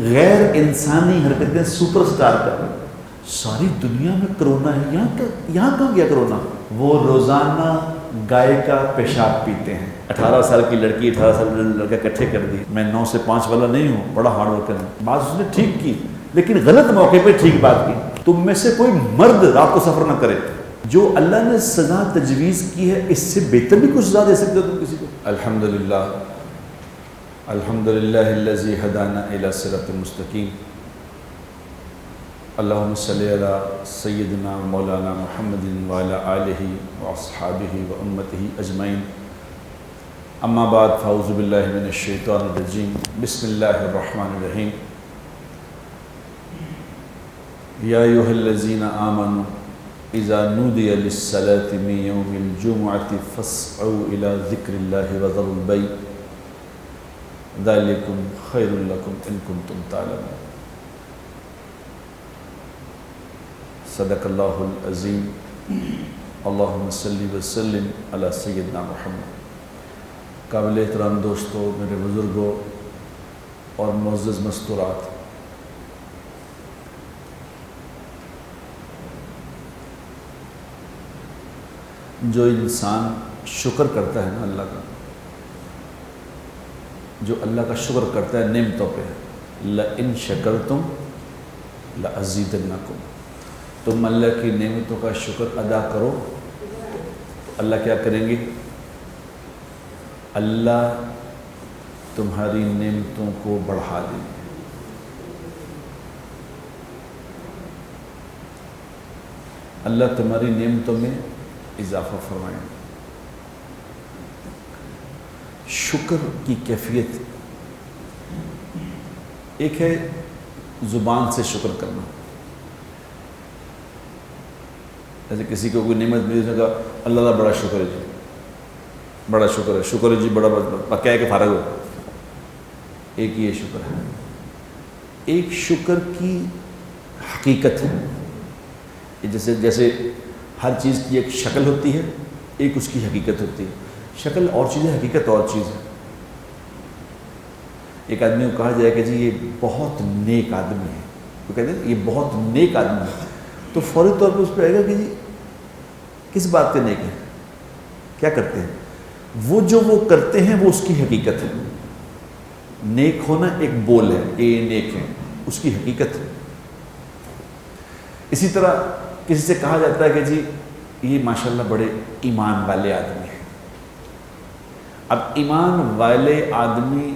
غیر انسانی حرکتیں سپر سٹار کر رہے ہیں. ساری دنیا میں کرونا ہے، یہاں کہاں گیا کرونا؟ وہ روزانہ گائے کا پیشاب پیتے ہیں. 18 سال کی لڑکی 18 سال کا لڑکا اکٹھے کر دی. میں 9 سے 5 والا نہیں ہوں، بڑا ہارڈ ورکر ہوں. بات اس نے ٹھیک کی لیکن غلط موقع پہ ٹھیک بات کی. تم میں سے کوئی مرد رات کو سفر نہ کرے. جو اللہ نے سزا تجویز کی ہے اس سے بہتر بھی کچھ سزا دے سکتے ہو تم کسی کو. الحمدللہ الحمدللہ الذی ہدانا الی صراط مستقیم. اللہم صلی علی سیدنا مولانا محمد وعلی آلہ واصحابہ وامتہ اجمعین. اما بعد فاعوذ باللہ من الشیطان الرجیم. بسم اللہ الرحمن الرحیم. یا ایھا الذین آمنوا اذا نودی للصلاة من یوم الجمعۃ فاسعوا الی ذکر اللہ وذروا البیع ذالکم خیر لکم ان کنتم تعلمون. صدق اللہ العظیم. اللہم صلی وسلم علی سیدنا محمد. قابل احترام دوستو، میرے بزرگوں اور معزز مستورات، جو انسان شکر کرتا ہے نا اللہ کا، جو اللہ کا شکر کرتا ہے نعمتوں پہ، لَإِن شَكَرْتُمْ لَأَزِيدَنَّكُمْ، تم اللہ کی نعمتوں کا شکر ادا کرو تو اللہ کیا کریں گے؟ اللہ تمہاری نعمتوں کو بڑھا دیں گے. اللہ تمہاری نعمتوں میں اضافہ فرمائیں. شکر کی کیفیت ایک ہے زبان سے شکر کرنا. جیسے کسی کو کوئی نعمت ملی، اس نے کہا اللہ کا بڑا شکر ہے جی، بڑا شکر ہے، شکر ہے جی، بڑا کہہ کے فارغ ہو. ایک یہ شکر ہے. ایک شکر کی حقیقت ہے. جیسے ہر چیز کی ایک شکل ہوتی ہے، ایک اس کی حقیقت ہوتی ہے. شکل اور چیز ہے، حقیقت اور چیز ہے. ایک آدمی کو کہا جائے کہ جی یہ بہت نیک آدمی ہے، وہ کہتے ہیں یہ بہت نیک آدمی ہے، تو فوری طور پہ اس پہ آئے گا کہ جی کس بات کے نیک ہے، کیا کرتے ہیں. وہ کرتے ہیں وہ اس کی حقیقت ہے. نیک ہونا ایک بول ہے کہ یہ نیک ہے، اس کی حقیقت ہے. اسی طرح کسی سے کہا جاتا ہے کہ جی یہ ماشاءاللہ بڑے ایمان والے آدمی ہیں. اب ایمان والے آدمی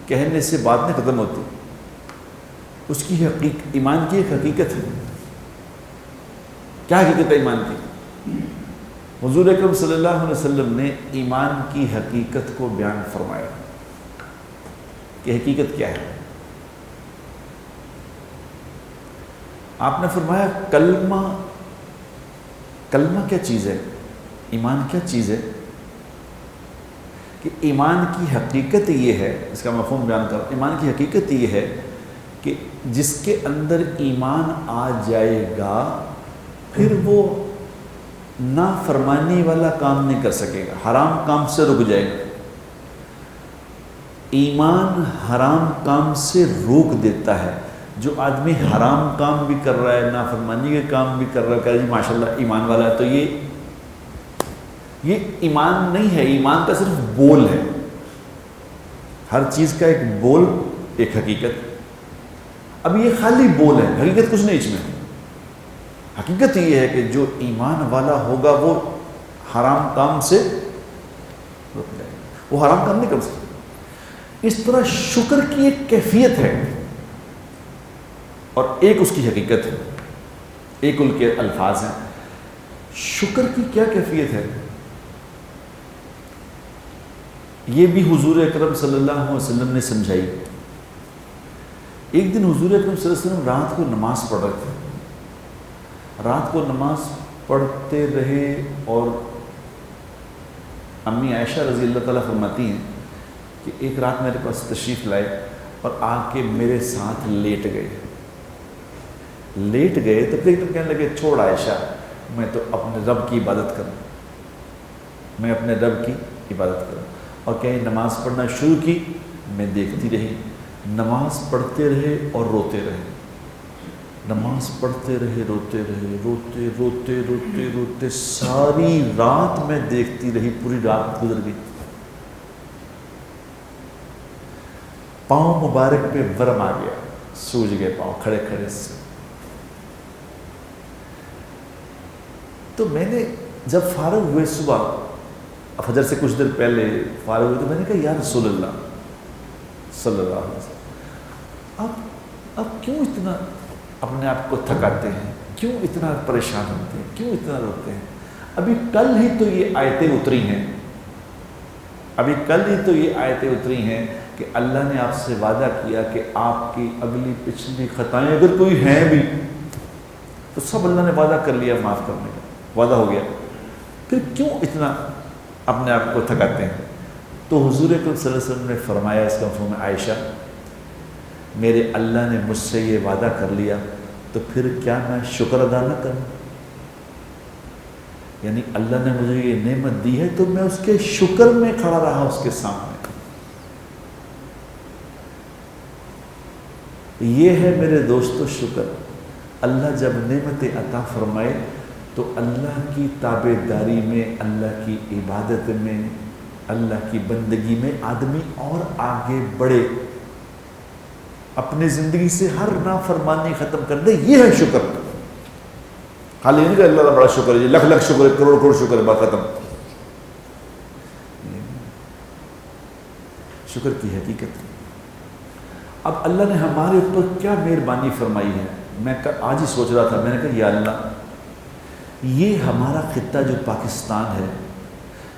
کہنے سے بات نہیں ختم ہوتی، اس کی ایمان کی ایک حقیقت ہے. کیا حقیقت ہے ایمان کی؟ حضور اکرم صلی اللہ علیہ وسلم نے ایمان کی حقیقت کو بیان فرمایا کہ حقیقت کیا ہے. آپ نے فرمایا کلمہ کیا چیز ہے، ایمان کیا چیز ہے. کہ ایمان کی حقیقت یہ ہے، اس کا مفہوم بیان کر. ایمان کی حقیقت یہ ہے کہ جس کے اندر ایمان آ جائے گا پھر وہ نافرمانی والا کام نہیں کر سکے گا، حرام کام سے رک جائے گا. ایمان حرام کام سے روک دیتا ہے. جو آدمی حرام کام بھی کر رہا ہے، نافرمانی کے کام بھی کر رہا ہے، کہ جی ماشاءاللہ ایمان والا ہے، تو یہ ایمان نہیں ہے. ایمان کا صرف بول ہے. ہر چیز کا ایک بول، ایک حقیقت. اب یہ خالی بول ہے، حقیقت کچھ نہیں اس میں. حقیقت یہ ہے کہ جو ایمان والا ہوگا وہ حرام کام سے رک جائے گا، وہ حرام کام نہیں کر سکتا. اس طرح شکر کی ایک کیفیت ہے اور ایک اس کی حقیقت ہے، ایک ان کے الفاظ ہیں. شکر کی کیا کیفیت ہے یہ بھی حضور اکرم صلی اللہ علیہ وسلم نے سمجھائی. ایک دن حضور اکرم صلی اللہ علیہ وسلم رات کو نماز پڑھ رہے تھے. رات کو نماز پڑھتے رہے اور امی عائشہ رضی اللہ تعالیٰ فرماتی ہیں کہ ایک رات میرے پاس تشریف لائے اور آ کے میرے ساتھ لیٹ گئے تو پھر ایک کہنے لگے چھوڑ عائشہ، میں تو اپنے رب کی عبادت کروں، میں اپنے رب کی عبادت کروں. اور کہیں نماز پڑھنا شروع کی، میں دیکھتی رہی نماز پڑھتے رہے اور روتے رہے، نماز پڑھتے رہے روتے رہے، روتے روتے روتے روتے ساری رات میں دیکھتی رہی، پوری رات گزر گئی، پاؤں مبارک پہ ورم آ گیا، سوج گئے پاؤں کھڑے کھڑے سے۔ تو میں نے جب فارغ ہوئے صبح فجر سے کچھ دیر پہلے فارغ ہوئے تو میں نے کہا یا رسول اللہ صلی اللہ علیہ وسلم، اب کیوں اتنا اپنے آپ کو تھکاتے ہیں، کیوں اتنا پریشان ہوتے ہیں، کیوں اتنا روتے ہیں؟ ابھی کل ہی تو یہ آیتیں اتری ہیں، ابھی کل ہی تو یہ آیتیں اتری ہیں کہ اللہ نے آپ سے وعدہ کیا کہ آپ کی اگلی پچھلی خطائیں اگر کوئی ہیں بھی تو سب اللہ نے وعدہ کر لیا معاف کرنے کا، وعدہ ہو گیا، پھر کیوں اتنا اپنے آپ کو تھکاتے ہیں؟ تو حضور اکرم صلی اللہ علیہ وسلم نے فرمایا اس کا مفہوم ہے، عائشہ میرے اللہ نے مجھ سے یہ وعدہ کر لیا تو پھر کیا میں شکر ادا نہ کروں؟ یعنی اللہ نے مجھے یہ نعمت دی ہے تو میں اس کے شکر میں کھڑا رہا اس کے سامنے۔ یہ ہے میرے دوستو شکر۔ اللہ جب نعمتیں عطا فرمائے تو اللہ کی تابع داری میں، اللہ کی عبادت میں، اللہ کی بندگی میں آدمی اور آگے بڑھے، اپنی زندگی سے ہر نافرمانی ختم کر دے، یہ ہے شکر۔ خالی نہیں کہ اللہ کا بڑا شکر ہے جی، لکھ لکھ شکر ہے، کروڑ کروڑ شکر ہے، بات ختم۔ شکر کی حقیقت۔ اب اللہ نے ہمارے اوپر کیا مہربانی فرمائی ہے، میں آج ہی سوچ رہا تھا، میں نے کہا یا اللہ یہ ہمارا خطہ جو پاکستان ہے،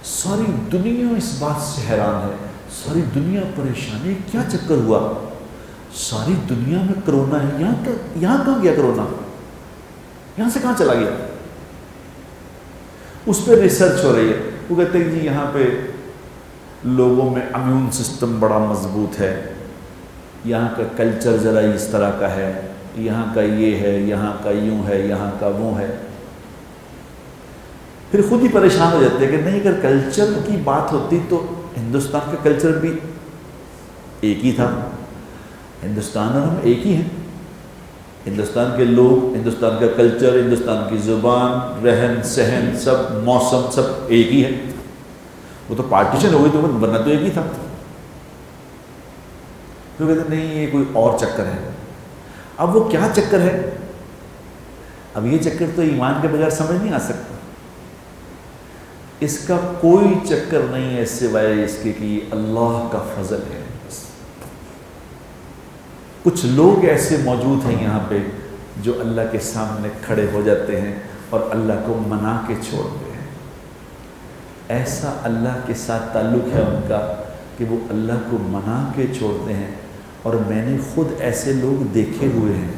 ساری دنیا اس بات سے حیران ہے، ساری دنیا پریشانی، کیا چکر ہوا؟ ساری دنیا میں کرونا ہے، یہاں کہاں گیا کرونا؟ یہاں سے کہاں چلا گیا؟ اس پہ ریسرچ ہو رہی ہے، وہ کہتے ہیں جی یہاں پہ لوگوں میں امیون سسٹم بڑا مضبوط ہے، یہاں کا کلچر ذرا اس طرح کا ہے، یہاں کا یہ ہے، یہاں کا یوں ہے، یہاں کا وہ ہے۔ پھر خود ہی پریشان ہو جاتے ہیں کہ نہیں، اگر کلچر کی بات ہوتی تو ہندوستان کا کلچر بھی ایک ہی تھا، ہندوستان اور ہم ایک ہی ہیں، ہندوستان کے لوگ، ہندوستان کا کلچر، ہندوستان کی زبان، رہن سہن، سب موسم سب ایک ہی ہے۔ وہ تو پارٹیشن ہو گئی تو ورنہ تو ایک ہی تھا۔ تو کہتے نہیں یہ کوئی اور چکر ہے۔ اب وہ کیا چکر ہے؟ اب یہ چکر تو ایمان کے بغیر سمجھ نہیں آ سکتا۔ اس کا کوئی چکر نہیں ہے سوائے اس کے کہ یہ اللہ کا فضل ہے۔ کچھ لوگ ایسے موجود ہیں یہاں پہ جو اللہ کے سامنے کھڑے ہو جاتے ہیں اور اللہ کو منا کے چھوڑتے ہیں۔ ایسا اللہ کے ساتھ تعلق ہے ان کا کہ وہ اللہ کو منا کے چھوڑتے ہیں، اور میں نے خود ایسے لوگ دیکھے ہوئے ہیں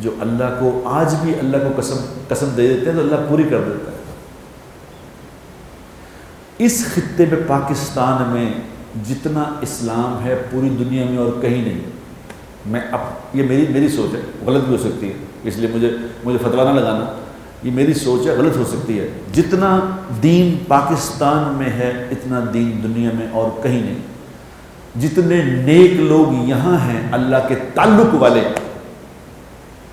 جو اللہ کو آج بھی اللہ کو قسم دے دیتے ہیں تو اللہ پوری کر دیتا ہے۔ اس خطے میں پاکستان میں جتنا اسلام ہے پوری دنیا میں اور کہیں نہیں۔ میں اب یہ میری سوچ ہے، غلط بھی ہو سکتی ہے، اس لیے مجھے فتویٰ نہ لگانا، یہ میری سوچ ہے، غلط ہو سکتی ہے۔ جتنا دین پاکستان میں ہے اتنا دین دنیا میں اور کہیں نہیں۔ جتنے نیک لوگ یہاں ہیں اللہ کے تعلق والے،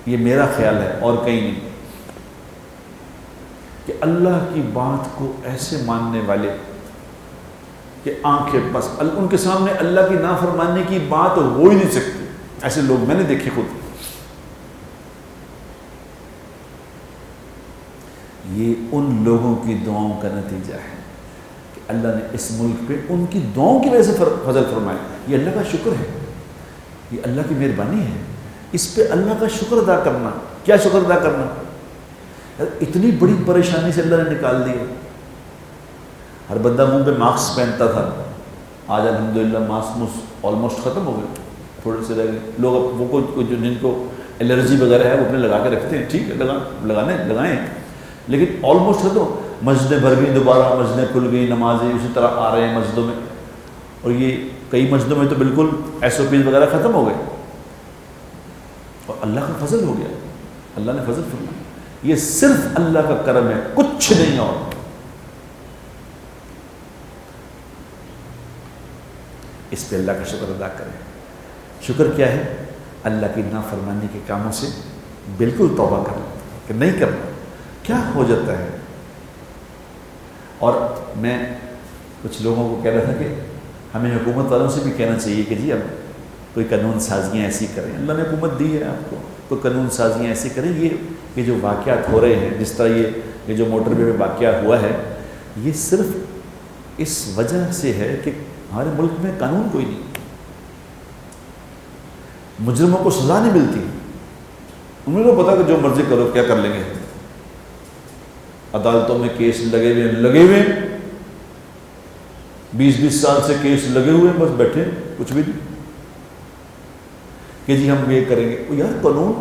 یہ میرا خیال ہے اور کہیں نہیں، کہ اللہ کی بات کو ایسے ماننے والے کہ آنکھیں بس ان کے سامنے اللہ کی نافرمانی کی بات ہو ہی نہیں سکتی، ایسے لوگ میں نے دیکھے خود۔ یہ ان لوگوں کی دعاؤں کا نتیجہ ہے کہ اللہ نے اس ملک پہ ان کی دعاؤں کی وجہ سے فضل فرمایا۔ یہ اللہ کا شکر ہے، یہ اللہ کی مہربانی ہے۔ اس پہ اللہ کا شکر ادا کرنا، کیا شکر ادا کرنا؟ اتنی بڑی پریشانی سے اللہ نے نکال دیا۔ ہر بندہ منہ پہ ماسک پہنتا تھا، آج الحمدللہ ماسک آلموسٹ ختم ہو گئے، تھوڑے سے رہ گئے لوگ۔ وہ جن کو الرجی وغیرہ ہے وہ اپنے لگا کے رکھتے ہیں، ٹھیک ہے، لگائیں، لیکن آلموسٹ ختم۔ مسجدیں بھر گئی، دوبارہ مسجدیں کھل گئی، نمازیں اسی طرح آ رہے ہیں مسجدوں میں، اور یہ کئی مسجدوں میں تو بالکل SOPs وغیرہ ختم ہو گئے، اور اللہ کا فضل ہو گیا، اللہ نے فضل فرمایا۔ یہ صرف اللہ کا کرم ہے، کچھ نہیں اور۔ اس پہ اللہ کا شکر ادا کریں۔ شکر کیا ہے؟ اللہ کی نافرمانی کے کاموں سے بالکل توبہ کرنا کہ نہیں کرنا۔ کیا ہو جاتا ہے، اور میں کچھ لوگوں کو کہہ رہا تھا کہ ہمیں حکومت والوں سے بھی کہنا چاہیے کہ جی اب کوئی قانون سازیاں ایسی کریں، اللہ نے حکومت دی ہے آپ کو، کوئی قانون سازیاں ایسی کریں۔ یہ جو واقعات ہو رہے ہیں، جس طرح یہ جو موٹر وے میں واقعہ ہوا ہے، یہ صرف اس وجہ سے ہے کہ ہمارے ملک میں قانون کوئی نہیں، مجرموں کو سزا نہیں ملتی، انہیں کو پتا کہ جو مرضی کرو کیا کر لیں گے، عدالتوں میں کیس لگے ہوئے 20 سال سے کیس لگے ہوئے ہیں، بس بیٹھے کچھ بھی نہیں کہ جی ہم یہ کریں گے۔ یار قانون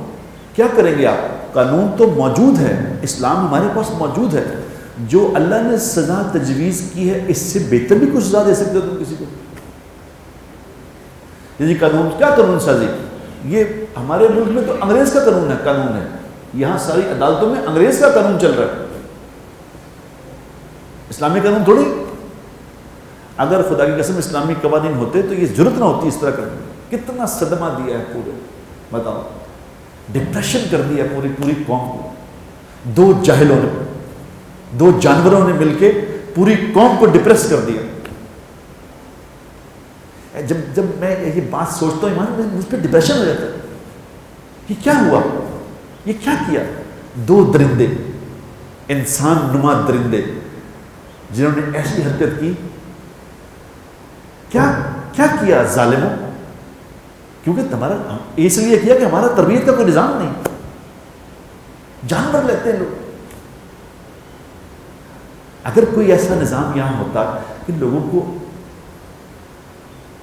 کیا کریں گے آپ؟ قانون تو موجود ہے، اسلام ہمارے پاس موجود ہے، جو اللہ نے سزا تجویز کی ہے اس سے بہتر بھی کچھ سزا دے سکتے ہو تم کسی کو؟ یعنی قانون کیا قانون سازی؟ یہ ہمارے ملک میں تو انگریز کا قانون ہے، یہاں ساری عدالتوں میں انگریز کا قانون چل رہا ہے، اسلامی قانون تھوڑی۔ اگر خدا کی قسم اسلامی قوانین ہوتے تو یہ ضرورت نہ ہوتی اس طرح کرنے کی۔ کتنا صدمہ دیا ہے پورے، بتاؤ، ڈپریشن کر دیا پوری قوم کو۔ دو جاہلوں نے، دو جانوروں نے مل کے پوری قوم کو ڈپریس کر دیا۔ جب میں یہ بات سوچتا ہوں ایمان، مجھ پہ ڈپریشن ہو جاتا ہے۔ یہ کیا ہوا؟ یہ کیا کیا؟ دو درندے، انسان نما درندے، جنہوں نے ایسی حرکت کی، کیا کیا ظالموں؟ کیونکہ تمہارا اس لیے کیا کہ ہمارا تربیت کا کوئی نظام نہیں، جانور لیتے ہیں لوگ۔ اگر کوئی ایسا نظام یہاں ہوتا کہ لوگوں کو،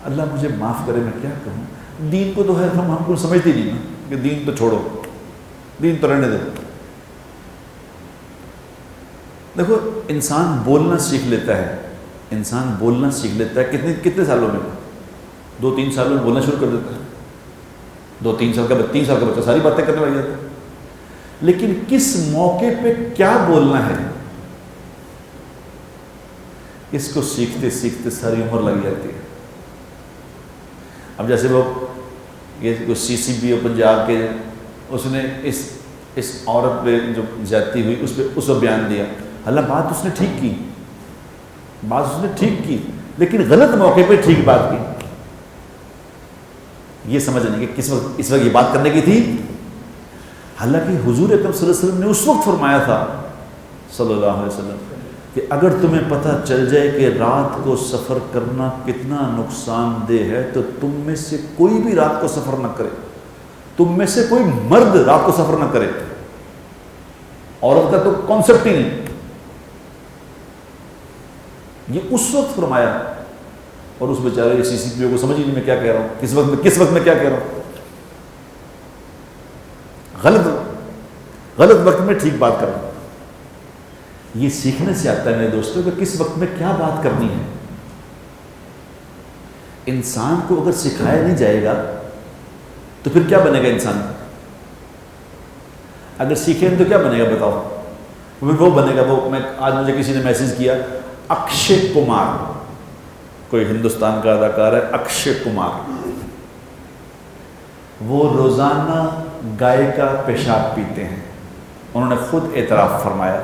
اللہ مجھے معاف کرے میں کیا کہوں، دین کو تو ہے ہم کو سمجھتے نہیں نا، کہ دین تو چھوڑو، دین تو رہنے دو۔ دیکھو انسان بولنا سیکھ لیتا ہے، انسان بولنا سیکھ لیتا ہے کتنے سالوں میں؟ 2-3 سالوں میں بولنا شروع کر دیتا ہے۔ 2-3 سال کا 3 سال کا بچہ ساری باتیں کرنے لگ جاتا ہے، لیکن کس موقع پہ کیا بولنا ہے اس کو سیکھتے سیکھتے ساری عمر لگ جاتی ہے۔ اب جیسے وہ یہ CCBO پنجاب کے، اس نے اس عورت پہ جو زیادتی ہوئی اس کو بیان دیا، اللہ بات اس نے ٹھیک کی، لیکن غلط موقع پہ ٹھیک بات کی۔ یہ سمجھ نہیں کہ اس وقت یہ بات کرنے کی تھی، حالانکہ حضور اکرم صلی اللہ علیہ وسلم نے اس وقت فرمایا تھا صلی اللہ علیہ وسلم کہ اگر تمہیں پتہ چل جائے کہ رات کو سفر کرنا کتنا نقصان دہ ہے تو تم میں سے کوئی بھی رات کو سفر نہ کرے، تم میں سے کوئی مرد رات کو سفر نہ کرے۔ عورت کا تو کانسیپٹ ہی نہیں، یہ اس وقت فرمایا، اور اس بیچارے CCBO کو سمجھ ہی نہیں میں کیا کہہ رہا ہوں، کس وقت میں کیا کہہ رہا ہوں۔ غلط وقت میں ٹھیک بات کرنا، یہ سیکھنے سے آتا ہے میرے دوستوں کہ کس وقت میں کیا بات کرنی ہے۔ انسان کو اگر سکھایا نہیں جائے گا تو پھر کیا بنے گا انسان؟ اگر سیکھیں تو کیا بنے گا بتاؤ؟ وہ بنے گا، آج مجھے کسی نے میسج کیا، اکشے کمار، کوئی ہندوستان کا اداکار ہے اکشے کمار، وہ روزانہ گائے کا پیشاب پیتے ہیں۔ انہوں نے خود اعتراف فرمایا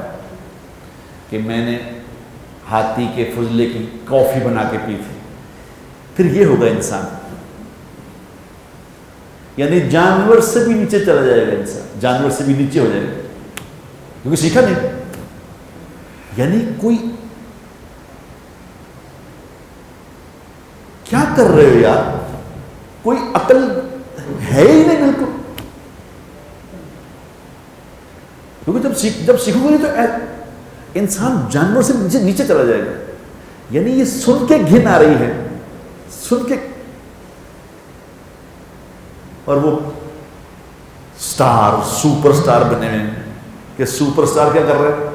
کہ میں نے ہاتھی کے فضلے کی کافی بنا کے پی تھی۔ پھر یہ ہوگا انسان، یعنی جانور سے بھی نیچے چلا جائے گا انسان، جانور سے بھی نیچے ہو جائے گا، کیونکہ سیکھا نہیں۔ یعنی کوئی کیا کر رہے ہو یار، کوئی عقل ہے ہی نہیں بالکل۔ کیونکہ جب سیکھو گے تو انسان جانور سے نیچے چلا جائے گا۔ یعنی یہ سن کے گھن آ رہی ہے، سن کے، اور وہ سپر سٹار بنے ہوئے ہیں کہ سپر سٹار کیا کر رہے ہیں،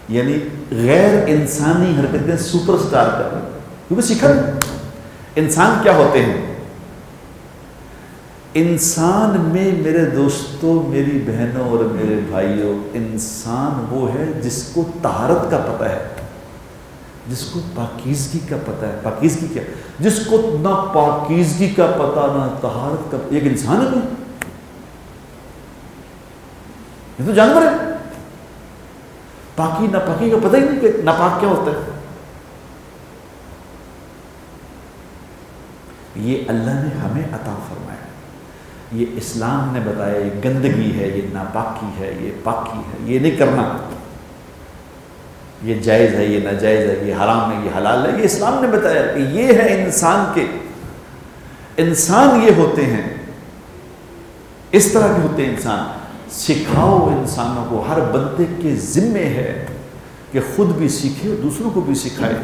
یعنی غیر انسانی حرکتیں سپر سٹار کر رہے ہیں، کیونکہ سیکھا نہیں۔ انسان کیا ہوتے ہیں؟ انسان میں میرے دوستوں، میری بہنوں اور میرے بھائیوں، انسان وہ ہے جس کو طہارت کا پتہ ہے، جس کو پاکیزگی کا پتہ ہے۔ پاکیزگی کیا؟ جس کو نہ پاکیزگی کا پتہ نہ طہارت کا، ایک انسان ہے کوئی؟ یہ تو جانور ہے. پاکی ناپاکی کا پتہ ہی نہیں کہ ناپاک کیا ہوتا ہے. یہ اللہ نے ہمیں عطا فرمایا، یہ اسلام نے بتایا یہ گندگی ہے، یہ ناپاکی ہے، یہ پاکی ہے، یہ نہیں کرنا، یہ جائز ہے، یہ ناجائز ہے، یہ حرام ہے، یہ حلال ہے. یہ اسلام نے بتایا کہ یہ ہے انسان کے، انسان یہ ہوتے ہیں، اس طرح کے ہوتے ہیں انسان. سکھاؤ انسانوں کو، ہر بندے کے ذمے ہے کہ خود بھی سیکھے اور دوسروں کو بھی سکھائے.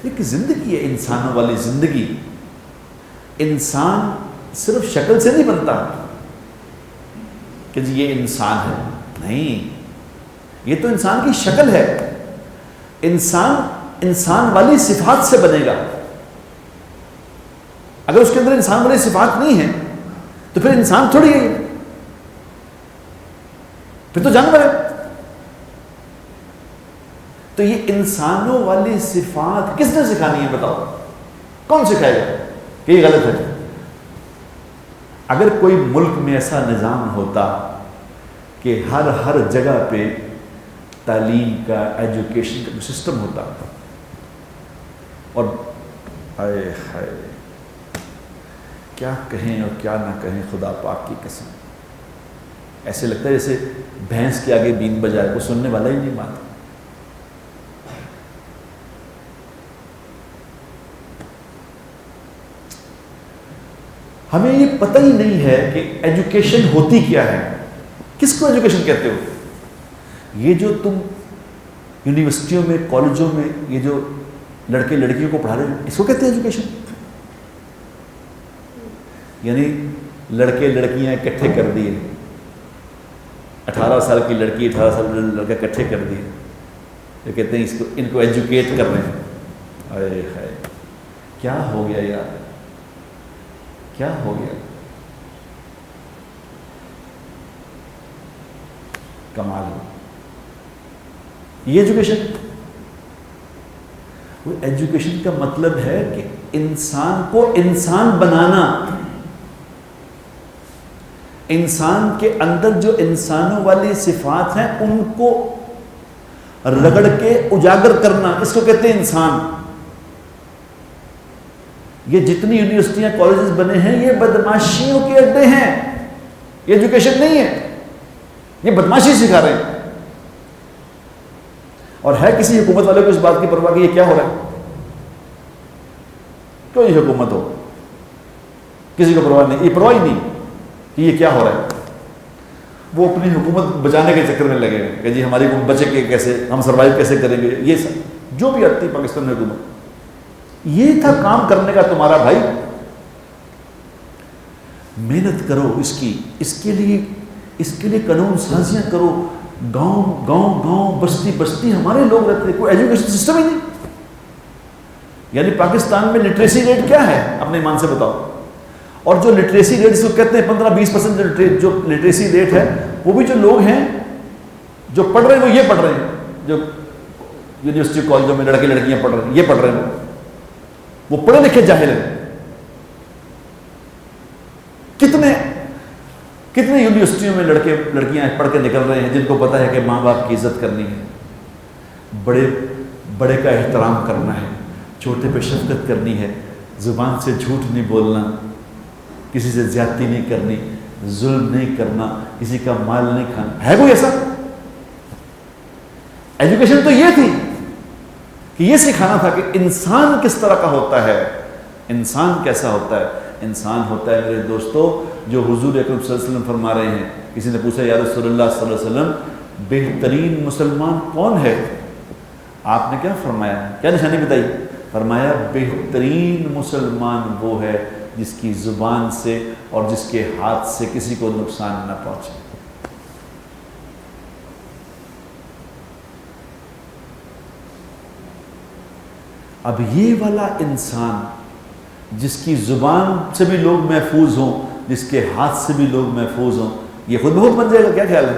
ایک زندگی ہے انسانوں والی زندگی. انسان صرف شکل سے نہیں بنتا کہ جی یہ انسان ہے، نہیں، یہ تو انسان کی شکل ہے. انسان والی صفات سے بنے گا. اگر اس کے اندر انسان والی صفات نہیں ہے تو پھر انسان تھوڑی ہے، پھر تو جانور ہے. تو یہ انسانوں والی صفات کس نے سکھانی ہے؟ بتاؤ، کون سکھائے گا کہ یہ غلط ہے؟ اگر کوئی ملک میں ایسا نظام ہوتا کہ ہر جگہ پہ تعلیم کا، ایجوکیشن کا سسٹم ہوتا، اور ہائے ہائے کیا کہیں اور کیا نہ کہیں، خدا پاک کی قسم، ایسے لگتا ہے جیسے بھینس کے آگے بین بجائے، کوئی سننے والا ہی نہیں بات. ہمیں یہ پتہ ہی نہیں ہے کہ ایجوکیشن ہوتی کیا ہے. کس کو ایجوکیشن کہتے ہو؟ یہ جو تم یونیورسٹیوں میں، کالجوں میں یہ جو لڑکے لڑکیوں کو پڑھا رہے ہیں، اس کو کہتے ہیں ایجوکیشن. یعنی لڑکے لڑکیاں اکٹھے کر دیے، 18 سال کی لڑکی 18 سال کا لڑکا اکٹھے کر دیے، یہ کہتے ہیں ان کو ایجوکیٹ کر رہے ہیں. ارے ہائے کیا ہو گیا یار، کیا ہو گیا؟ کمال ہو. یہ ایجوکیشن، وہ ایجوکیشن کا مطلب ہے کہ انسان کو انسان بنانا، انسان کے اندر جو انسانوں والی صفات ہیں ان کو رگڑ کے اجاگر کرنا، اس کو کہتے ہیں انسان. یہ جتنی یونیورسٹیاں، کالجز بنے ہیں یہ بدماشیوں کے اڈے ہیں، یہ ایجوکیشن نہیں ہے، یہ بدماشی سکھا رہے ہیں. اور ہے کسی حکومت والے کو اس بات کی پرواہ کہ یہ کیا ہو رہا ہے؟ کوئی حکومت ہو، کسی کو پرواہ نہیں، یہ پرواہ ہی نہیں کہ یہ کیا ہو رہا ہے. وہ اپنی حکومت بچانے کے چکر میں لگے ہیں کہ جی ہماری حکومت بچے کے کیسے، ہم سروائیو کیسے کریں گے. یہ سب جو بھی آتی ہے پاکستان میں حکومت، یہ تھا کام کرنے کا تمہارا. بھائی محنت کرو اس کے لیے قانون سازیاں کرو. گاؤں بستی بستی ہمارے لوگ رہتے ہیں، کوئی ایجوکیشن سسٹم ہی نہیں. یعنی پاکستان میں لٹریسی ریٹ کیا ہے اپنے ایمان سے بتاؤ؟ اور جو لٹریسی ریٹ اس کو کہتے ہیں 15-20% جو لٹریسی ریٹ ہے، وہ بھی جو لوگ ہیں جو پڑھ رہے ہیں وہ یہ پڑھ رہے ہیں، جو یونیورسٹی کالجوں میں لڑکے لڑکیاں پڑھ رہے ہیں، یہ پڑھ رہے ہیں، وہ پڑھے لکھے جاہل ہیں. کتنے یونیورسٹیوں میں لڑکے لڑکیاں پڑھ کے نکل رہے ہیں جن کو پتا ہے کہ ماں باپ کی عزت کرنی ہے، بڑے کا احترام کرنا ہے، چھوٹے پہ شفقت کرنی ہے، زبان سے جھوٹ نہیں بولنا، کسی سے زیادتی نہیں کرنی، ظلم نہیں کرنا، کسی کا مال نہیں کھانا. ہے کوئی ایسا؟ ایجوکیشن تو یہ تھی کہ یہ سکھانا تھا کہ انسان کس طرح کا ہوتا ہے، انسان کیسا ہوتا ہے. انسان ہوتا ہے میرے دوستو جو حضور اکرم صلی اللہ علیہ وسلم فرما رہے ہیں. کسی نے پوچھا یا رسول اللہ صلی اللہ علیہ وسلم بہترین مسلمان کون ہے؟ آپ نے کیا فرمایا، کیا نشانی بتائی؟ فرمایا بہترین مسلمان وہ ہے جس کی زبان سے اور جس کے ہاتھ سے کسی کو نقصان نہ پہنچے. اب یہ والا انسان جس کی زبان سے بھی لوگ محفوظ ہوں، جس کے ہاتھ سے بھی لوگ محفوظ ہوں، یہ خود بہت بن جائے گا. کیا خیال ہے؟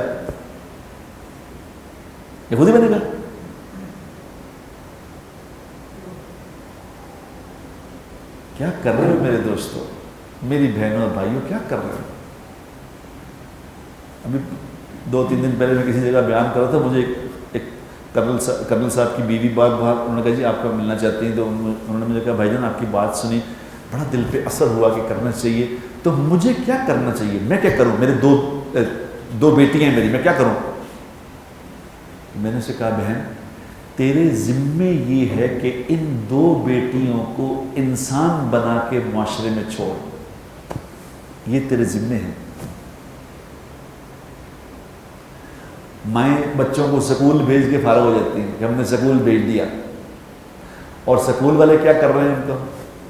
یہ خود ہی بنے گا. کیا کر رہے ہو میرے دوستوں، میری بہنوں اور بھائیوں، کیا کر رہے ہو؟ ابھی 2-3 دن پہلے میں کسی جگہ بیان کر رہا تھا، مجھے ایک کرنل صاحب کی بیوی بات انہوں نے کہا جی آپ کا ملنا چاہتی ہیں، تو انہوں نے مجھے کہا بھائی جان آپ کی بات سنی، بڑا دل پہ اثر ہوا کہ کرنا چاہیے، تو مجھے کیا کرنا چاہیے، میں کیا کروں، میرے دو بیٹیاں ہیں میری، میں کیا کروں؟ میں نے اسے کہا بہن تیرے ذمے یہ ہے کہ ان 2 بیٹیوں کو انسان بنا کے معاشرے میں چھوڑ، یہ تیرے ذمے ہیں۔ مائیں بچوں کو سکول بھیج کے فارغ ہو جاتی ہیں کہ ہم نے سکول بھیج دیا، اور سکول والے کیا کر رہے ہیں،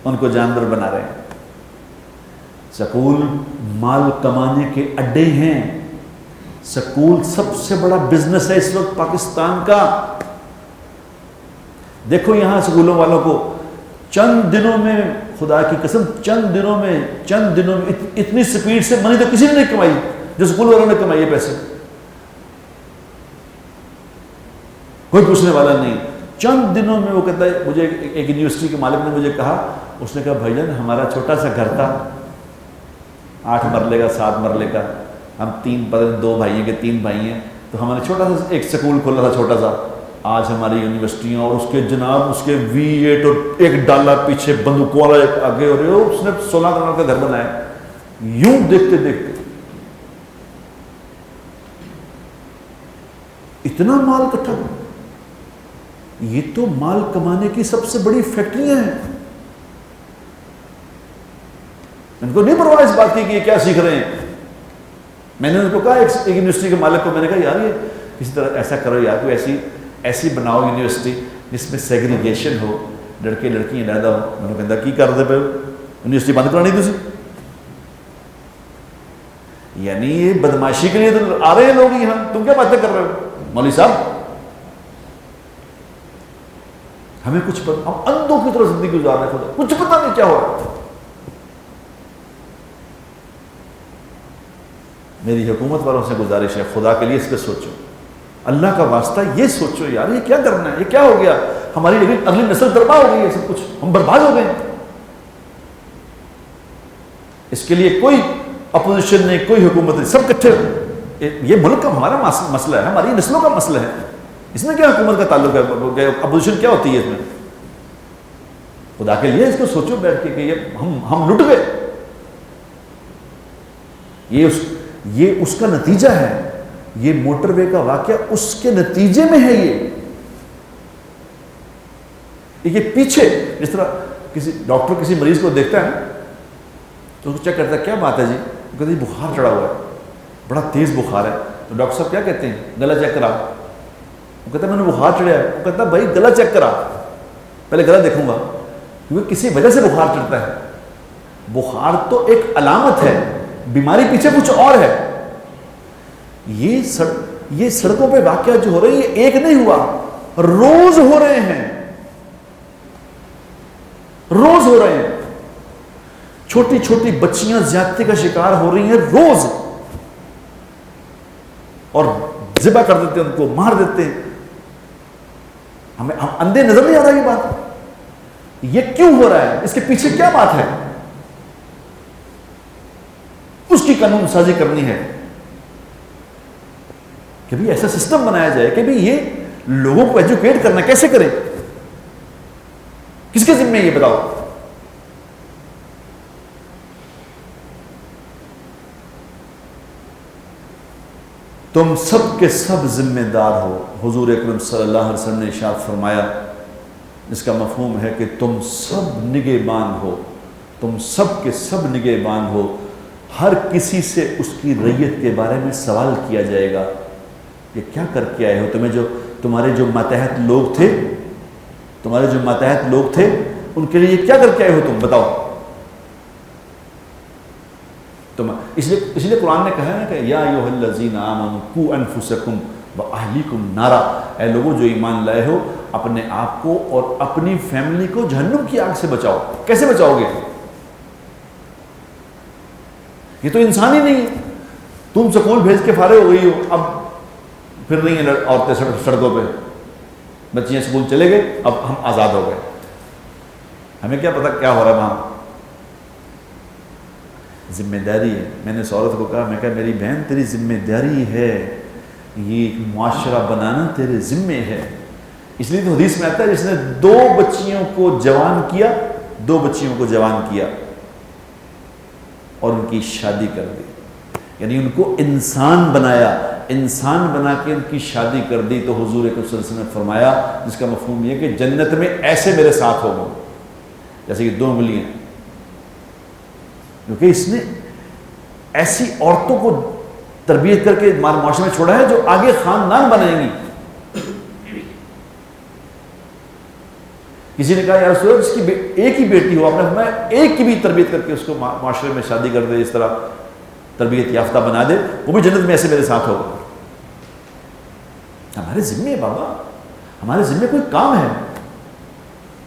ان کو جانور بنا رہے ہیں۔ سکول مال کمانے کے اڈے ہیں، سکول سب سے بڑا بزنس ہے اس وقت پاکستان کا۔ دیکھو یہاں سکولوں والوں کو چند دنوں میں، خدا کی قسم چند دنوں میں اتنی سپیڈ سے منی تو کسی نے نہیں کمائی جو سکول والوں نے کمائی ہے پیسے، کوئی پوچھنے والا نہیں۔ چند دنوں میں وہ کہتا ہے، مجھے ایک یونیورسٹی کے مالک نے مجھے کہا، اس نے کہا بھائی جان ہمارا چھوٹا سا گھر تھا 8 مرلے کا 7 مرلے کا، ہم 2 بھائی ہیں کہ 3 بھائی ہیں، تو ہمارے چھوٹا سا ایک سکول کھولا تھا چھوٹا سا۔ آج ہماری یونیورسٹیاں اور اس کے جناب اس کے V8 اور ایک ڈالا پیچھے بندوق والا آگے، اور اس نے 16 کروڑ کا گھر بنایا، یوں دیکھتے دیکھتے اتنا مال اکٹھا۔ یہ تو مال کمانے کی سب سے بڑی فیکٹریاں ہیں، ان کو نہیں پرواہ اس بات کی کہ یہ کیا سیکھ رہے ہیں۔ میں نے ان کو کہا، ایک یونیورسٹی کے مالک کو میں نے کہا یار یہ کسی طرح ایسا کرو یار، کوئی ایسی بناؤ یونیورسٹی جس میں سیگریگیشن ہو، لڑکے لڑکیاں علیحدہ ہو۔ میں نے کہا کی کر دے پہ یونیورسٹی بند کرانی تھی، یعنی یہ بدماشی کے لیے تو آ رہے ہیں لوگ یہاں، تم کیا باتیں کر رہے ہو مولوی صاحب؟ ہمیں کچھ پتہ، ہم اندھوں کی طرح زندگی گزار رہے ہیں، کچھ پتہ نہیں کیا ہو رہا ہے۔ میری حکومت والوں سے گزارش ہے، خدا کے لیے اس پہ سوچو، اللہ کا واسطہ یہ سوچو یار یہ کیا کرنا ہے، یہ کیا ہو گیا، ہماری اگلی نسل برباد ہو گئی ہے، سب کچھ ہم برباد ہو گئے ہیں۔ اس کے لیے کوئی اپوزیشن نہیں، کوئی حکومت نہیں، سب کٹھے، یہ ملک کا ہمارا مسئلہ ہے، ہماری نسلوں کا مسئلہ ہے، اس میں کیا حکومت کا تعلق ہے، اپوزیشن کیا ہوتی ہے اس میں؟ خدا کے لیے اس کو سوچو بیٹھ کے کہ یہ ہم لٹ گئے، یہ اس کا نتیجہ ہے، یہ موٹر وے کا واقعہ اس کے نتیجے میں ہے۔ یہ پیچھے جس طرح کسی ڈاکٹر کسی مریض کو دیکھتا ہے تو چیک کرتا ہے کیا بات ہے جی، وہ کہتے ہیں بخار چڑھا ہوا ہے، بڑا تیز بخار ہے، تو ڈاکٹر صاحب کیا کہتے ہیں، گلا چیک کرا، وہ کہتا ہے میں نے بخار چڑھا ہے، وہ کہتا ہے بھائی گلا چیک کرا، پہلے گلا دیکھوں گا، کیونکہ کسی وجہ سے بخار چڑھتا ہے، بخار تو ایک علامت ہے، بیماری پیچھے کچھ اور ہے۔ یہ سڑکوں پہ واقعات جو ہو رہے ہیں یہ ایک نہیں ہوا، روز ہو رہے ہیں، روز ہو رہے ہیں، چھوٹی چھوٹی بچیاں زیادتی کا شکار ہو رہی ہیں روز، اور ذبح کر دیتے ہیں، ان کو مار دیتے ہیں۔ ہم اندھے نظر نہیں آ رہا یہ بات، یہ کیوں ہو رہا ہے، اس کے پیچھے کیا بات ہے، اس کی قانون سازی کرنی ہے کہ بھی ایسا سسٹم بنایا جائے کہ بھی یہ لوگوں کو ایجوکیٹ کرنا کیسے کریں، کس کے ذمہ یہ بتاؤ۔ تم سب کے سب ذمہ دار ہو، حضور اکرم صلی اللہ علیہ وسلم نے ارشاد فرمایا، اس کا مفہوم ہے کہ تم سب نگہبان ہو، تم سب کے سب نگہبان ہو، ہر کسی سے اس کی ریت کے بارے میں سوال کیا جائے گا، یہ کیا کر کے آئے ہو، تمہارے جو ماتحت لوگ تھے ان کے لیے کیا کر کے آئے ہو، تم بتاؤ۔ اس لیے قرآن نے کہا ہے کہ یا ایھا الذین آمنوا قوا انفسکم واہلیکم نارا، اے لوگوں جو ایمان لائے ہو اپنے آپ کو اور اپنی فیملی کو جہنم کی آگ سے بچاؤ۔ کیسے بچاؤ گے؟ یہ تو انسان ہی نہیں ہے، تم سکول بھیج کے فارغ ہو گئی ہو، اب پھر نہیں ہیں عورتیں سڑکوں پہ، بچیاں سکول چلے گئے، اب ہم آزاد ہو گئے، ہمیں کیا پتہ کیا ہو رہا ہے وہاں، ذمہ داری ہے. میں نے اس عورت کو کہا، میں کہا میری بہن تیری ذمہ داری ہے، یہ ایک معاشرہ بنانا تیرے ذمے ہے. اس لیے تو حدیث میں آتا ہے جس نے 2 بچیوں کو جوان کیا، 2 بچیوں کو جوان کیا اور ان کی شادی کر دی، یعنی ان کو انسان بنایا، انسان بنا کے ان کی شادی کر دی. تو حضور اکرم صلی اللہ علیہ وسلم نے فرمایا، جس کا مفہوم یہ کہ جنت میں ایسے میرے ساتھ ہوگا جیسے کہ 2 انگلیاں، کیونکہ اس نے ایسی عورتوں کو تربیت کر کے معاشرے میں چھوڑا ہے جو آگے خاندان بنائیں گی. کسی نے کہا یا رسول اللہ، جس کی ایک ہی بیٹی ہو، آپ نے فرمایا ایک کی بھی تربیت کر کے اس کو معاشرے میں شادی کر دے، اس طرح تربیت یافتہ بنا دے، وہ بھی جنت میں ایسے میرے ساتھ ہوگا. ہمارے ذمے بابا، ہمارے ذمے کوئی کام ہے.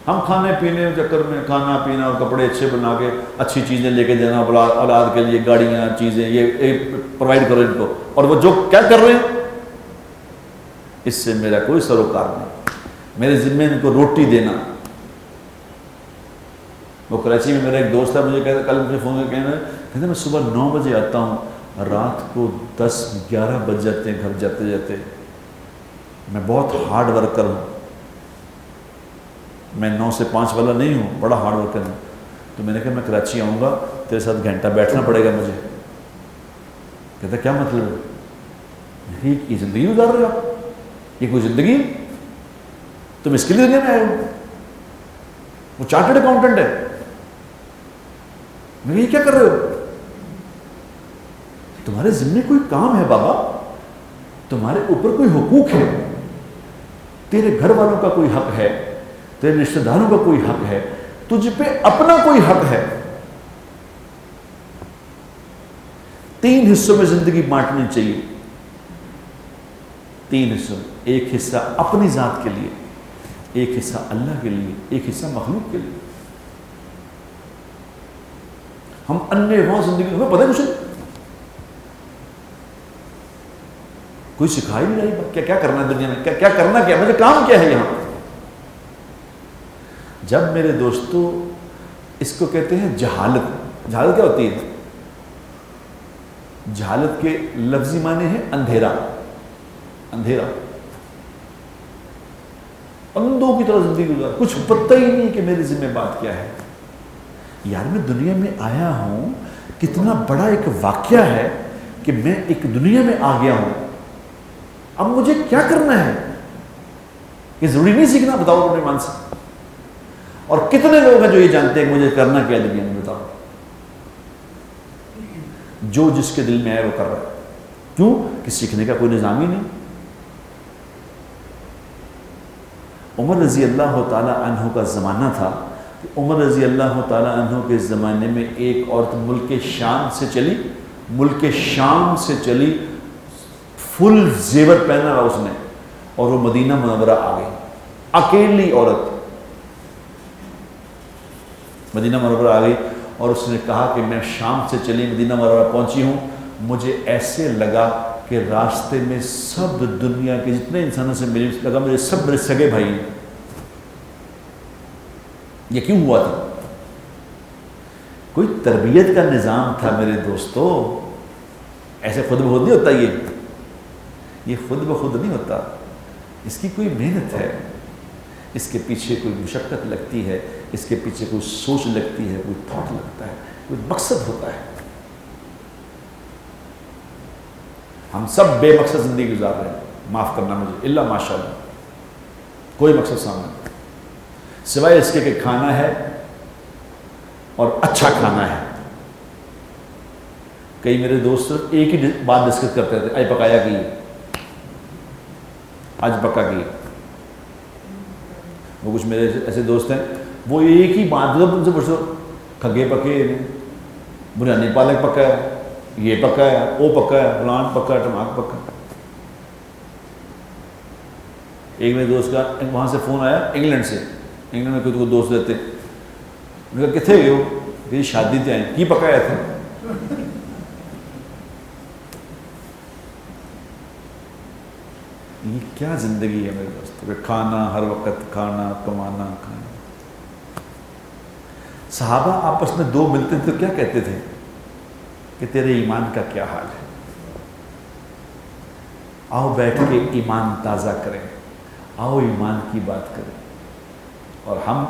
ہم کھانے پینے چکر میں کھانا پینا اور کپڑے اچھے بنا کے اچھی چیزیں لے کے دینا اولاد کے لیے، گاڑیاں چیزیں یہ پرووائڈ کرو ان کو، اور وہ جو کیا کر رہے ہیں اس سے میرا کوئی سروکار نہیں. میرے ذمے ان کو روٹی دینا. وہ کراچی میں میرا ایک دوست تھا، مجھے کہتا کل مجھے فون کر کہتے میں صبح 9 بجے آتا ہوں، رات کو 10-11 بج جاتے ہیں گھر جاتے جاتے. میں بہت ہارڈ ورکر ہوں، میں 9 سے 5 والا نہیں ہوں، بڑا ہارڈ ورکر ہوں. تو میں نے کہا میں کراچی آؤں گا، تیرے ساتھ گھنٹہ بیٹھنا پڑے گا مجھے. کہتا کیا مطلب ہے؟ یہ زندگی گزار رہے ہو؟ یہ کوئی زندگی؟ تم اس کے لیے دنیا میں آئے ہو؟ وہ چارٹرڈ اکاؤنٹنٹ ہے. میں یہ کیا کر رہے ہو؟ تمہارے ذمہ کوئی کام ہے بابا، تمہارے اوپر کوئی حقوق ہے، تیرے گھر والوں کا کوئی حق ہے، تیرے رشتہ داروں کا کوئی حق ہے، تجھ پہ اپنا کوئی حق ہے. 3 حصوں میں زندگی بانٹنی چاہیے. 3 حصوں میں، ایک حصہ اپنی ذات کے لیے، ایک حصہ اللہ کے لیے، ایک حصہ مخلوق کے لیے. ہم انے وہاں زندگی ہمیں پتہ کچھ نہیں، کوئی سکھا ہی نہیں رہی کیا کرنا ہے دنیا میں، کیا کرنا، کیا مجھے کام کیا ہے یہاں. جب میرے دوستو اس کو کہتے ہیں جہالت. جہالت کیا ہوتی ہے؟ جہالت کے لفظی معنی ہے اندھیرا. اندھیرا، اندھوں کی طرح زندگی گزار، کچھ پتہ ہی نہیں کہ میری ذمہ بات کیا ہے. یار میں دنیا میں آیا ہوں، کتنا بڑا ایک واقعہ ہے کہ میں ایک دنیا میں آ گیا ہوں. اب مجھے کیا کرنا ہے؟ یہ ضروری نہیں سیکھنا، بتاؤ اپنے من سے. اور کتنے لوگ ہیں جو یہ جانتے ہیں کہ مجھے کرنا کیا دنیا میں؟ بتاؤ. جو جس کے دل میں آئے وہ کر رہا ہے. کیوں کہ سیکھنے کا کوئی نظام ہی نہیں. عمر رضی اللہ تعالیٰ عنہ کا زمانہ تھا. عمر رضی اللہ تعالیٰ عنہ کے زمانے میں ایک عورت ملک شام سے چلی، ملک شام سے چلی، فل زیور پہنا رہا اس نے، اور وہ مدینہ منورہ آ گئی. اکیلی عورت مدینہ منورہ آ گئی اور اس نے کہا کہ میں شام سے چلی مدینہ منورہ پہنچی ہوں، مجھے ایسے لگا کہ راستے میں سب دنیا کے جتنے انسانوں سے ملی، لگا مجھے سب میرے سگے بھائی ہیں. یہ کیوں ہوا تھا؟ کوئی تربیت کا نظام تھا میرے دوستو. ایسے خود بخود نہیں ہوتا. یہ خود بخود نہیں ہوتا، اس کی کوئی محنت ہے، اس کے پیچھے کوئی مشقت لگتی ہے، اس کے پیچھے کوئی سوچ لگتی ہے، کوئی تھاٹ لگتا ہے، کوئی مقصد ہوتا ہے. ہم سب بے مقصد زندگی گزار رہے ہیں، معاف کرنا مجھے، الا ماشاء اللہ کوئی مقصد سامنے نہیں، سوائے اس کے کہ کھانا ہے اور اچھا کھانا ہے. کئی میرے دوست ایک ہی بات ڈسکس کرتے تھے، آج پکایا کی، آج پکا کی. وہ کچھ میرے ایسے دوست ہیں، وہ ایک ہی بات ان سے پوچھو، کھگے پکے، بریانی پالک پکا ہے، یہ پکا ہے، وہ پکا ہے، فلان پکا ہے، ٹماٹر پکا ہے. ایک میرے دوست کا وہاں سے فون آیا انگلینڈ سے، انگلینڈ میں خود کو دوست رہتے، میں کہا کتنے گئے ہو؟ کہ شادی تے آئیں، کی پکایا تھا؟ یہ کیا زندگی ہے میرے دوستوں کہ کھانا ہر وقت، کھانا کمانا کھانا. صحابہ آپس میں 2 ملتے تھے تو کیا کہتے تھے؟ کہ تیرے ایمان کا کیا حال ہے، آؤ بیٹھ کے ایمان تازہ کریں، آؤ ایمان کی بات کریں۔ اور ہم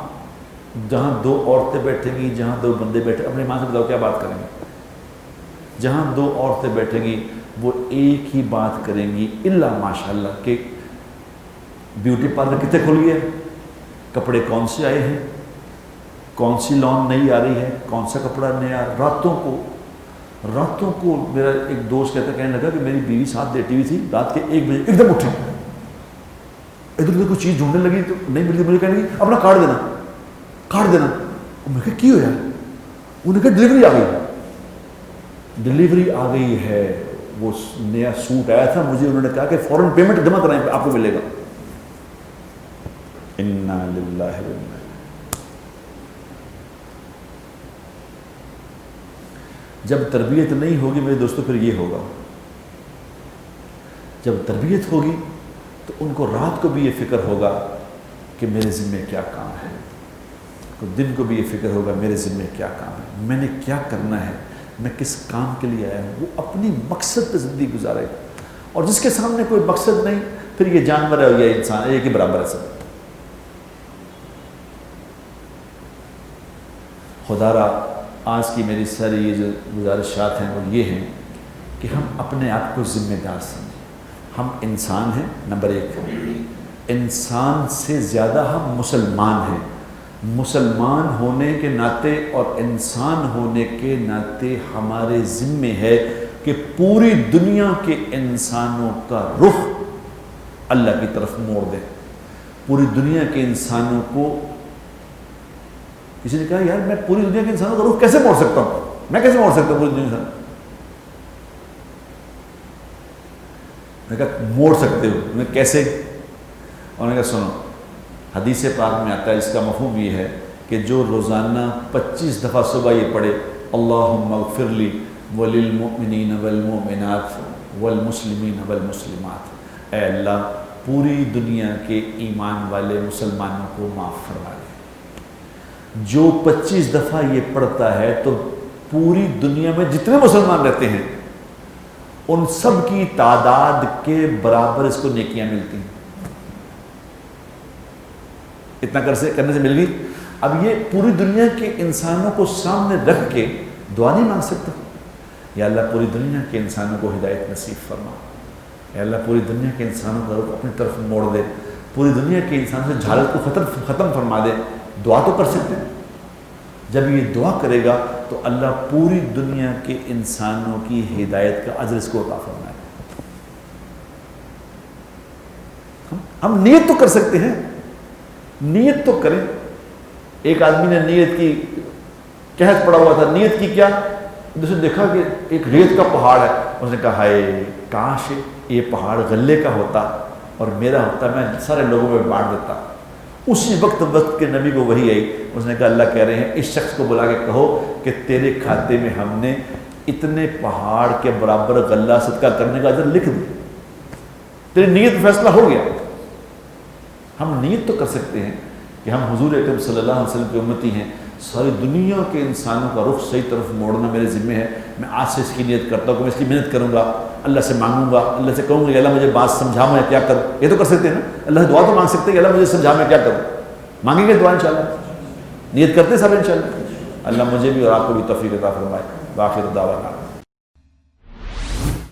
جہاں دو عورتیں بیٹھیں گی، جہاں دو بندے بیٹھے، اپنے ایمان سے بتاؤ کیا بات کریں گے؟ جہاں دو عورتیں بیٹھیں گی وہ ایک ہی بات کریں گی، الا ماشاء اللہ کہ بیوٹی پارلر کتنے کھل گئے، کپڑے کون سے آئے ہیں، کون سی لون نئی آ رہی ہے، کون سا کپڑا نیا۔ راتوں کو میرا ایک دوست کہنے لگا کہ میری بیوی ساتھ لیٹی ہوئی تھی، رات کے 1 بجے ایک دم اٹھی، ادھر ادھر کوئی چیز ڈھونڈنے لگی تو نہیں ملی، مجھے کہنے لگی اپنا کاٹ دینا۔ میں کہا کی ہو یار؟ انہوں نے کہا ڈلیوری آ گئی ہے، وہ نیا سوٹ آیا تھا مجھے، انہوں نے کہا کہ فوراً پیمنٹ جمع کرائیں آپ کو ملے گا۔ انا للہ و انا۔ جب تربیت نہیں ہوگی میرے دوستوں پھر یہ ہوگا، جب تربیت ہوگی تو ان کو رات کو بھی یہ فکر ہوگا کہ میرے ذمہ کیا کام ہے، تو دن کو بھی یہ فکر ہوگا میرے ذمہ کیا کام ہے، میں نے کیا کرنا ہے، میں کس کام کے لیے آیا ہوں۔ وہ اپنی مقصد پہ زندگی گزارے گا، اور جس کے سامنے کوئی مقصد نہیں پھر یہ جانور ہے یا انسان ہے، ایک ہی برابر ہے سب۔ خدا را آج کی میری ساری یہ جو گزارشات ہیں وہ یہ ہیں کہ ہم اپنے آپ کو ذمہ دار سمجھیں۔ ہم انسان ہیں، نمبر 1، انسان سے زیادہ ہم مسلمان ہیں۔ مسلمان ہونے کے ناطے اور انسان ہونے کے ناطے ہمارے ذمہ ہے کہ پوری دنیا کے انسانوں کا رخ اللہ کی طرف موڑ دیں۔ پوری دنیا کے انسانوں کو، کسی نے کہا یار میں پوری دنیا کے انسانوں کا رخ کیسے موڑ سکتا ہوں، میں کیسے موڑ سکتا ہوں پوری دنیا کے؟ میں کہا موڑ سکتے ہو، میں کیسے؟ انہوں نے کہا سنو، حدیث پاک میں آتا ہے، اس کا مفہوم یہ ہے کہ جو روزانہ 25 دفعہ صبح یہ پڑھے اللہم اغفر لی وللمؤمنین والمؤمنات والمسلمین والمسلمات، اے اللہ پوری دنیا کے ایمان والے مسلمانوں کو معاف فرما دے۔ جو 25 دفعہ یہ پڑھتا ہے تو پوری دنیا میں جتنے مسلمان رہتے ہیں ان سب کی تعداد کے برابر اس کو نیکیاں ملتی ہیں۔ اتنا کرنے سے مل گئی۔ اب یہ پوری دنیا کے انسانوں کو سامنے رکھ کے دعا نہیں مانگ سکتا، یا اللہ پوری دنیا کے انسانوں کو ہدایت نصیب فرما، یا اللہ پوری دنیا کے انسانوں کا رخ اپنی طرف موڑ دے، پوری دنیا کے انسانوں سے جہالت کو ختم فرما دے۔ دعا تو کر سکتے ہیں۔ جب یہ دعا کرے گا تو اللہ پوری دنیا کے انسانوں کی ہدایت کا اجر اس کو عطا فرمائے۔ ہم نیت تو کر سکتے ہیں، نیت تو کریں۔ ایک آدمی نے نیت کی، قحط پڑا ہوا تھا، نیت کی کیا؟ دوسرے دیکھا کہ ایک ریت کا پہاڑ ہے، اس نے کہا ہائے کاش یہ پہاڑ غلے کا ہوتا اور میرا ہوتا، میں سارے لوگوں میں بانٹ دیتا۔ اسی وقت کے نبی کو وحی آئی، اس نے کہا اللہ کہہ رہے ہیں اس شخص کو بلا کے کہو کہ تیرے کھاتے میں ہم نے اتنے پہاڑ کے برابر غلہ صدقہ کرنے کا اجر لکھ دیا، تیری نیت فیصلہ ہو گیا۔ ہم نیت تو کر سکتے ہیں کہ ہم حضور اکرم صلی اللہ علیہ وسلم کی امتی ہیں، ساری دنیا کے انسانوں کا رخ صحیح طرف موڑنا میرے ذمہ ہے، میں آج سے اس کی نیت کرتا ہوں کہ میں اس کی محنت کروں گا، اللہ سے مانگوں گا، اللہ سے کہوں گا کہ اللہ مجھے بات سمجھا میں کیا کروں۔ یہ تو کر سکتے ہیں نا، اللہ سے دعا تو مانگ سکتے ہیں کہ اللہ مجھے سمجھا میں کیا کروں، مانگیں گے دعا انشاءاللہ، نیت کرتے ہیں سب انشاءاللہ۔ اللہ مجھے بھی اور آپ کو بھی توفیق عطا فرمائے۔ باخر دعوانا